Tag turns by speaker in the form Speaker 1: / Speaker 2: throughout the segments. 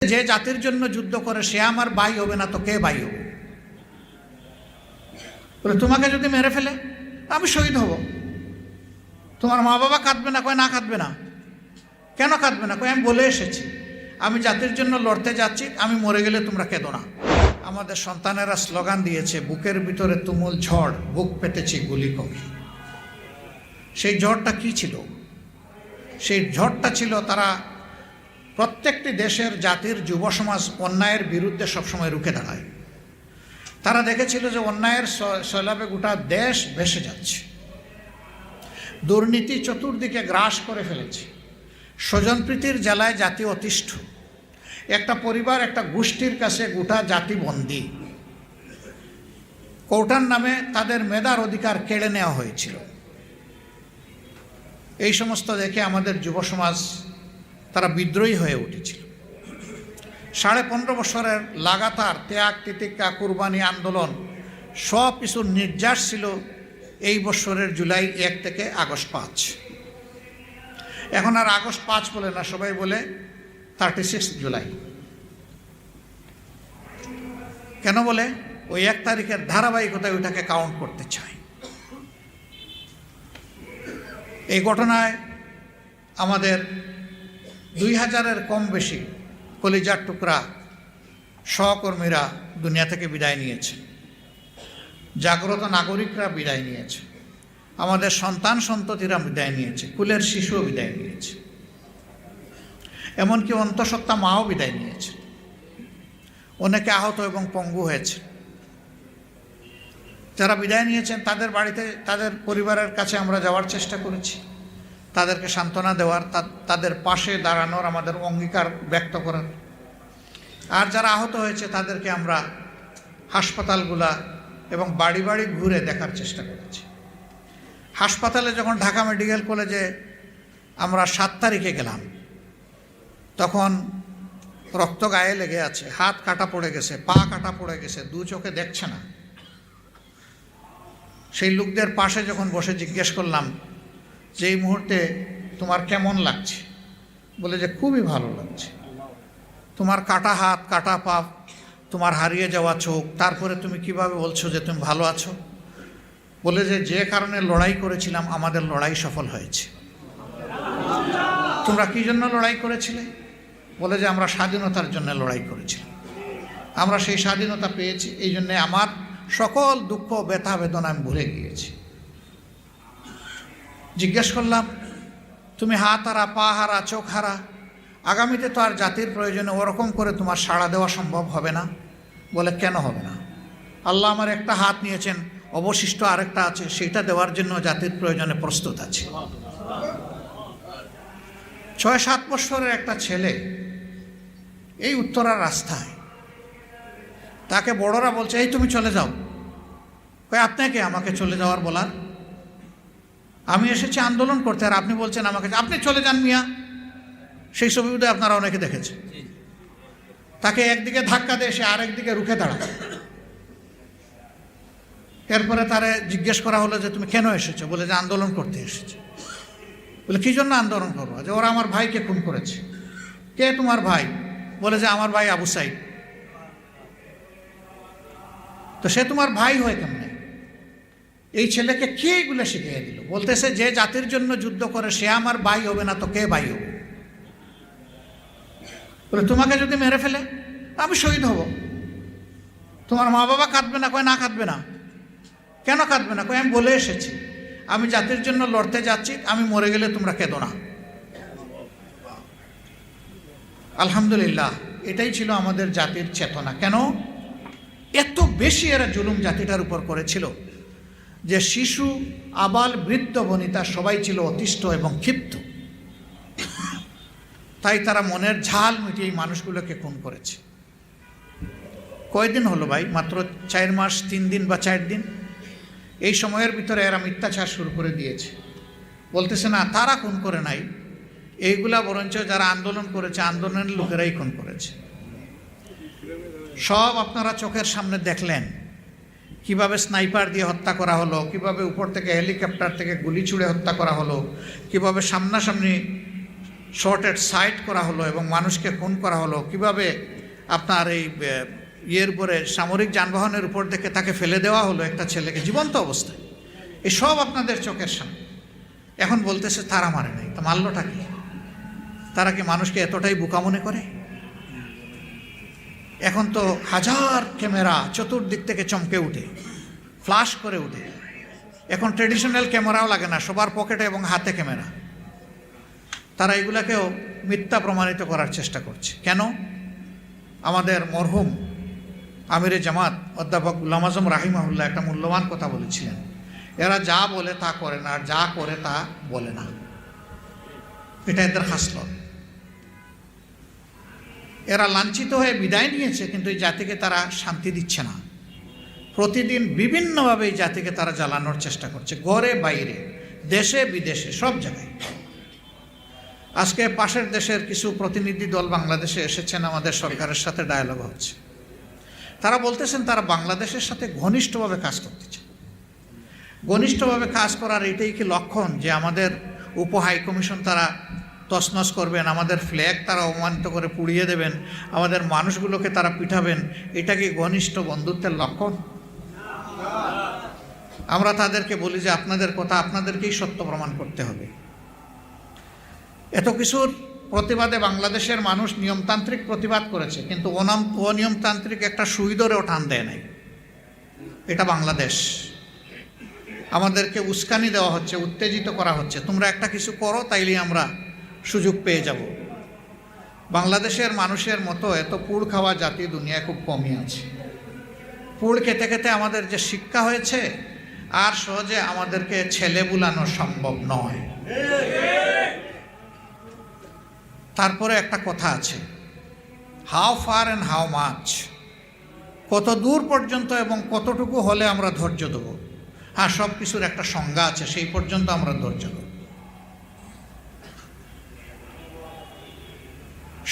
Speaker 1: যে জাতির জন্য যুদ্ধ করে সে আমার ভাই হবে না তো কে ভাই হবে? বলে তোমাকে যদি মেরে ফেলে আমি শহীদ হব। তোমার মা বাবা কাঁদবে না? কয় না, কাঁদবে না। কেন কাঁদবে না? কয় আমি বলে এসেছি আমি জাতির জন্য লড়তে যাচ্ছি, আমি মরে গেলে তোমরা কেঁদো না। আমাদের সন্তানেরা স্লোগান দিয়েছে, বুকের ভিতরে তুমুল ঝড়, বুক পেতেছি গুলি কবি। সেই ঝড়টা কি ছিল? সেই ঝড়টা ছিল তারা প্রত্যেকটি দেশের জাতির যুব সমাজ অন্যায়ের বিরুদ্ধে সবসময় রুখে দাঁড়ায়। তারা দেখেছিল যে অন্যায়ের সৈলাবে গোটা দেশ ভেসে যাচ্ছে, দুর্নীতি চতুর্দিকে গ্রাস করে ফেলেছে, স্বজনপ্রীতির জ্বালায় জাতি অতিষ্ঠ, একটা পরিবার একটা গোষ্ঠীর কাছে গোটা জাতি বন্দী, কৌটার নামে তাদের মেধার অধিকার কেড়ে নেওয়া হয়েছিল। এই সমস্ত দেখে আমাদের যুব সমাজ তারা বিদ্রোহী হয়ে উঠেছিল। 15.5 বছরের লাগাতার ত্যাগ তিতিক্ষা কুরবানি আন্দোলন সব কিছুর নির্যাস ছিল এই বছরের জুলাই 1 থেকে আগস্ট 5। এখন আর আগস্ট 5 বলে না, সবাই বলে 36 জুলাই। কেন বলে? ওই 1 তারিখের ধারাবাহিকতায় ওইটাকে কাউন্ট করতে চায়। এই ঘটনায় আমাদের 2000-এর কম বেশি কলিজার টুকরা সহকর্মীরা দুনিয়া থেকে বিদায় নিয়েছে, জাগ্রত নাগরিকরা বিদায় নিয়েছে, আমাদের সন্তান সন্ততিরা বিদায় নিয়েছে, কুলের শিশুও বিদায় নিয়েছে, এমনকি অন্তঃসত্ত্বা মাও বিদায় নিয়েছে। অনেকে আহত এবং পঙ্গু হয়েছে। যারা বিদায় নিয়েছেন তাদের বাড়িতে, তাদের পরিবারের কাছে আমরা যাওয়ার চেষ্টা করেছি, তাদেরকে সান্ত্বনা দেওয়ার, তাদের পাশে দাঁড়ানোর আমাদের অঙ্গীকার ব্যক্ত করার। আর যারা আহত হয়েছে তাদেরকে আমরা হাসপাতালগুলা এবং বাড়ি বাড়ি ঘুরে দেখার চেষ্টা করেছি। হাসপাতালে যখন ঢাকা মেডিকেল কলেজে আমরা 7 তারিখে গেলাম, তখন রক্ত গায়ে লেগে আছে, হাত কাটা পড়ে গেছে, পা কাটা পড়ে গেছে, 2 চোখে দেখছে না। সেই লোকদের পাশে যখন বসে জিজ্ঞেস করলাম যে এই মুহূর্তে তোমার কেমন লাগছে, বলে যে খুবই ভালো লাগছে। তোমার কাটা হাত কাটা পা, তোমার হারিয়ে যাওয়া চোখ, তারপরে তুমি কিভাবে বলছো যে তুমি ভালো আছো? বলে যে কারণে লড়াই করেছিলাম আমাদের লড়াই সফল হয়েছে। তোমরা কি জন্য লড়াই করেছিলে? বলে যে আমরা স্বাধীনতার জন্য লড়াই করেছিলাম, আমরা সেই স্বাধীনতা পেয়েছি, এই জন্যে আমার সকল দুঃখ ব্যথা বেদনা আমি ভুলে গিয়েছি। জিজ্ঞেস করলাম তুমি হাত হারা, পা হারা, চোখ হারা, আগামীতে তো আর জাতির প্রয়োজনে ওরকম করে তোমার সাড়া দেওয়া সম্ভব হবে না। বলে কেন হবে না? আল্লাহ আমার একটা হাত নিয়েছেন, অবশিষ্ট আরেকটা আছে, সেটা দেওয়ার জন্য জাতির প্রয়োজনে প্রস্তুত আছে। 6-7 বছরের একটা ছেলে এই উত্তরার রাস্তায়, তাকে বড়রা বলছে এই তুমি চলে যাও। কই আপনাকে আমাকে চলে যাওয়ার বলার? আমি এসেছি আন্দোলন করতে, আর আপনি বলছেন আমাকে আপনি চলে যান মিয়া। সেই ছবিটা আপনারা অনেকে দেখেছেন। তাকে একদিকে ধাক্কা দিয়ে সে আরেকদিকে রুখে দাঁড়ায়। এরপরে তারে জিজ্ঞেস করা হলো যে তুমি কেন এসেছো? বলে যে আন্দোলন করতে এসেছে। বলে কি জন্য আন্দোলন করবো? যে ওরা আমার ভাইকে খুন করেছে। কে তোমার ভাই? বলে যে আমার ভাই আবু সাইদ। তো সে তোমার ভাই হয় কেমনে? এই ছেলেকে কে এগুলো শিখিয়ে দিল? বলতেছে যে জাতির জন্য যুদ্ধ করে সে আমার ভাই হবে না তো কে ভাই হবে? বলে তোমাকে যদি মেরে ফেলে আমি শহীদ হব। তোমার মা বাবা কাঁদবে না? কয় না, কাঁদবে না। কেন কাঁদবে না? কয় আমি বলে এসেছি আমি জাতির জন্য লড়তে যাচ্ছি, আমি মরে গেলে তোমরা কেঁদো না। আলহামদুলিল্লাহ, এটাই ছিল আমাদের জাতির চেতনা। কেন এত বেশি এরা জুলুম জাতিটার উপর করেছিল যে শিশু, আবাল, বৃদ্ধ, বনিতা সবাই ছিল অতিষ্ঠ এবং ক্ষিপ্ত। তাই তারা মনের ঝাল মিটিয়ে এই মানুষগুলোকে খুন করেছে। কয়দিন হলো ভাই? মাত্র 4 মাস, 3 দিন বা 4 দিন। এই সময়ের ভিতরে এরা মিথ্যাচার শুরু করে দিয়েছে। বলতেছে না তারা খুন করে নাই, এইগুলা বরঞ্চ যারা আন্দোলন করেছে আন্দোলনের লোকেরাই খুন করেছে। সব আপনারা চোখের সামনে দেখলেন কিভাবে স্নাইপার দিয়ে হত্যা করা হলো, কিভাবে উপর থেকে হেলিকপ্টার থেকে গুলি ছুড়ে হত্যা করা হলো, কিভাবে সামনাসামনি শর্টেড সাইট করা হলো এবং মানুষকে খুন করা হলো, কিভাবে আপনার এই ইয়ের উপরে সামরিক যানবাহনের উপর থেকে তাকে ফেলে দেওয়া হলো একটা ছেলেকে জীবন্ত অবস্থায়, এসব আপনাদের চোখের সামনে। এখন বলতেছে তারা মারে নাই, তা মারলটা কি? তারা কি মানুষকে এতটাই বোকা মনে করে? এখন তো হাজার ক্যামেরা চতুর্দিক থেকে চমকে উঠে, ফ্লাশ করে উঠে। এখন ট্রেডিশনাল ক্যামেরাও লাগে না, সবার পকেটে এবং হাতে ক্যামেরা। তারা এগুলাকেও মিথ্যা প্রমাণিত করার চেষ্টা করছে। কেন? আমাদের মরহুম আমিরে জামাত অধ্যাপক গুলাম আজম রাহিমাহুল্লাহ একটা মূল্যবান কথা বলেছিলেন, এরা যা বলে তা করে না, আর যা করে তা বলে না। এটা এদের হাসলত। এরা লাঞ্ছিত হয়ে বিদায় নিয়েছে, কিন্তু এই জাতিকে তারা শান্তি দিচ্ছে না। প্রতিদিন বিভিন্নভাবে এই জাতিকে তারা জ্বালানোর চেষ্টা করছে, ঘরে বাইরে, দেশে বিদেশে, সব জায়গায়। আজকে পাশের দেশের কিছু প্রতিনিধি দল বাংলাদেশে এসেছেন, আমাদের সরকারের সাথে ডায়ালগ হচ্ছে। তারা বলতেছেন তারা বাংলাদেশের সাথে ঘনিষ্ঠভাবে কাজ করতে চায়। ঘনিষ্ঠভাবে কাজ করার এটাই কি লক্ষণ যে আমাদের উপ হাই কমিশন তারা তছনছ করবেন, আমাদের ফ্ল্যাগ তারা অবমানিত করে পুড়িয়ে দেবেন, আমাদের মানুষগুলোকে তারা পিটাবেন? এটা কি ঘনিষ্ঠ বন্ধুত্বের লক্ষণ? আমরা তাদেরকে বলি যে আপনাদের কথা আপনাদেরকেই সত্য প্রমাণ করতে হবে। এত কিছুর প্রতিবাদে বাংলাদেশের মানুষ নিয়মতান্ত্রিক প্রতিবাদ করেছে, কিন্তু অনিয়মতান্ত্রিক একটা সুই ধরেও টান দেয় নাই। এটা বাংলাদেশ। আমাদেরকে উস্কানি দেওয়া হচ্ছে, উত্তেজিত করা হচ্ছে, তোমরা একটা কিছু করো তাইলে আমরা সুযোগ পেয়ে যাব। বাংলাদেশের মানুষের মতো এত পুড় খাওয়া জাতি দুনিয়ায় খুব কমই আছে। পুড় খেতে খেতে আমাদের যে শিক্ষা হয়েছে, আর সহজে আমাদেরকে ছেলে বুলানো সম্ভব নয়। তারপরে একটা কথা আছে, how far and how much, কত দূর পর্যন্ত এবং কতটুকু হলে আমরা ধৈর্য দেব। হ্যাঁ, সব কিছুর একটা সংজ্ঞা আছে, সেই পর্যন্ত আমরা ধৈর্য দেব।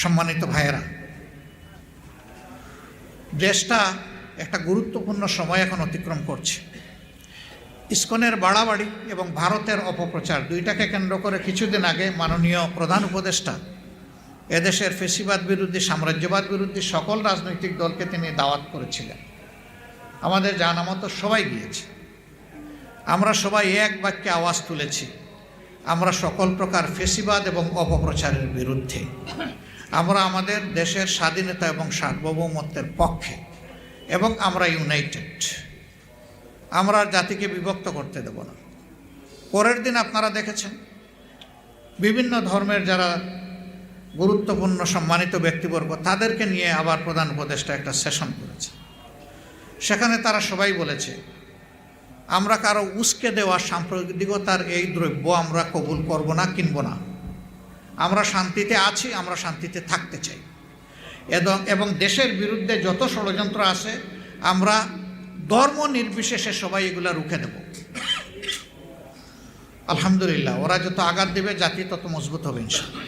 Speaker 1: সম্মানিত ভাইয়েরা, দেশটা একটা গুরুত্বপূর্ণ সময় এখন অতিক্রম করছে। ইসকনের বাড়াবাড়ি এবং ভারতের অপপ্রচার দুইটাকে কেন্দ্র করে কিছুদিন আগে মাননীয় প্রধান উপদেষ্টা এদেশের ফেসিবাদ বিরোধী, সাম্রাজ্যবাদ বিরোধী সকল রাজনৈতিক দলকে তিনি দাওয়াত করেছিলেন। আমাদের জানা মতো সবাই গিয়েছে। আমরা সবাই এক বাক্যে আওয়াজ তুলেছি, আমরা সকল প্রকার ফেসিবাদ এবং অপপ্রচারের বিরুদ্ধে। আমরা আমাদের দেশের স্বাধীনতা এবং সার্বভৌমত্বের পক্ষে, এবং আমরা ইউনাইটেড। আমরা জাতিকে বিভক্ত করতে দেব না। পরের দিন আপনারা দেখেছেন বিভিন্ন ধর্মের যারা গুরুত্বপূর্ণ সম্মানিত ব্যক্তিবর্গ, তাদেরকে নিয়ে আবার প্রধান উপদেষ্টা একটা সেশন করেছে। সেখানে তারা সবাই বলেছে, আমরা কারো উস্কে দেওয়া সাম্প্রদায়িকতার এই দ্রব্য আমরা কবুল করব না, কিনব না। আমরা শান্তিতে আছি, আমরা শান্তিতে থাকতে চাই, এবং দেশের বিরুদ্ধে যত ষড়যন্ত্র আছে আমরা ধর্ম নির্বিশেষে সবাই এগুলা রুখে দেব। আলহামদুলিল্লাহ, ওরা যত আঘাত দেবে জাতি তত মজবুত হবে ইনশাআল্লাহ।